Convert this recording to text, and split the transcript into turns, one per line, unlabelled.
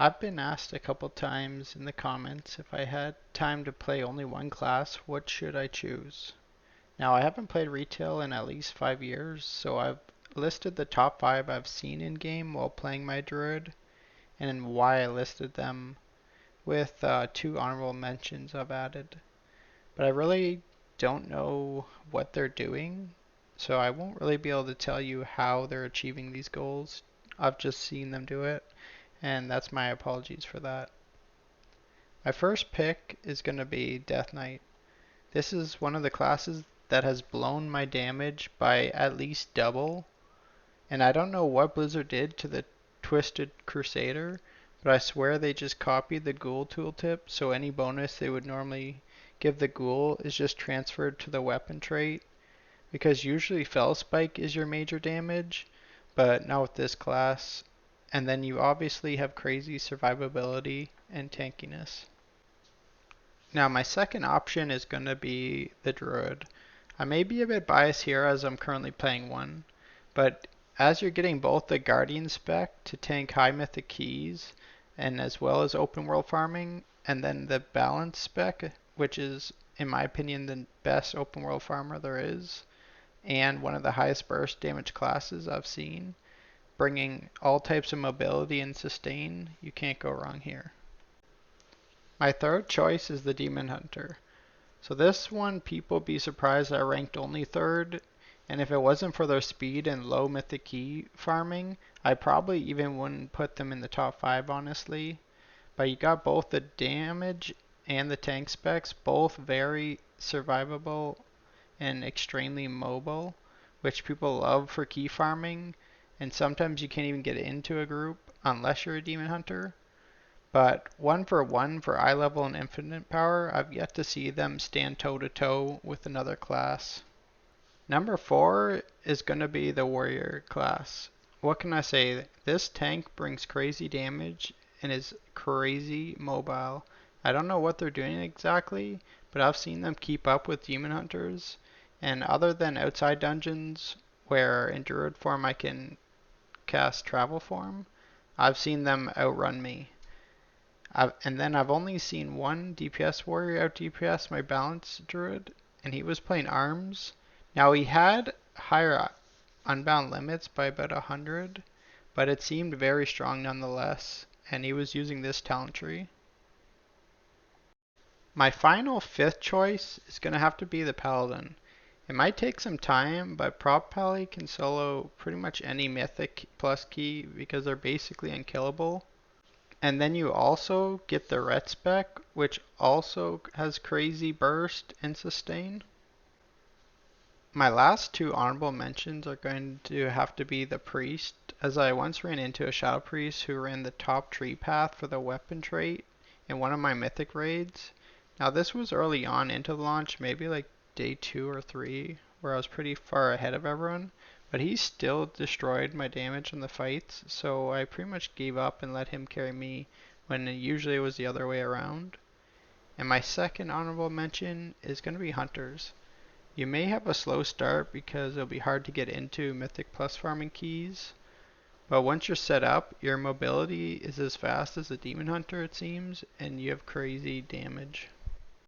I've been asked a couple times in the comments if I had time to play only one class, what should I choose? Now, I haven't played retail in at least 5 years, so I've listed the top 5 I've seen in game while playing my druid, and why I listed them with 2 honorable mentions I've added. But I really don't know what they're doing, so I won't really be able to tell you how they're achieving these goals. I've just seen them do it, and that's my apologies for that. My first pick is going to be Death Knight. This is one of the classes that has blown my damage by at least double, and I don't know what Blizzard did to the Twisted Crusader, but I swear they just copied the ghoul tooltip, so any bonus they would normally give the ghoul is just transferred to the weapon trait, because usually Fell Spike is your major damage, but not with this class. And then you obviously have crazy survivability and tankiness. Now my second option is going to be the Druid. I may be a bit biased here as I'm currently playing one, but as you're getting both the Guardian spec to tank high mythic keys and as well as open world farming, and then the balance spec, which is in my opinion the best open world farmer there is, and one of the highest burst damage classes I've seen, bringing all types of mobility and sustain, you can't go wrong here. My third choice is the Demon Hunter. So this one, people be surprised I ranked only third, and if it wasn't for their speed and low mythic key farming, I probably even wouldn't put them in the top 5 honestly. But you got both the damage and the tank specs, both very survivable and extremely mobile, which people love for key farming, and sometimes you can't even get into a group unless you're a demon hunter. But 1 for eye level and infinite power, I've yet to see them stand toe to toe with another class. Number 4 is going to be the warrior class. What can I say? This tank brings crazy damage and is crazy mobile. I don't know what they're doing exactly, but I've seen them keep up with demon hunters, and other than outside dungeons where in druid form I can cast travel form, I've seen them outrun me. And then I've only seen one DPS warrior out DPS my balance druid, and he was playing arms. Now he had higher unbound limits by about 100, but it seemed very strong nonetheless, and he was using this talent tree. My final 5th choice is going to have to be the paladin. It might take some time, but prop pally can solo pretty much any mythic plus key because they're basically unkillable. And then you also get the ret spec, which also has crazy burst and sustain. My last 2 honorable mentions are going to have to be the priest, as I once ran into a shadow priest who ran the top tree path for the weapon trait in one of my mythic raids. Now this was early on into the launch, maybe like day 2 or 3, where I was pretty far ahead of everyone, but he still destroyed my damage in the fights, so I pretty much gave up and let him carry me when usually it was the other way around. And my second honorable mention is going to be hunters. You may have a slow start because it'll be hard to get into mythic plus farming keys, but once you're set up, your mobility is as fast as a demon hunter it seems, and you have crazy damage.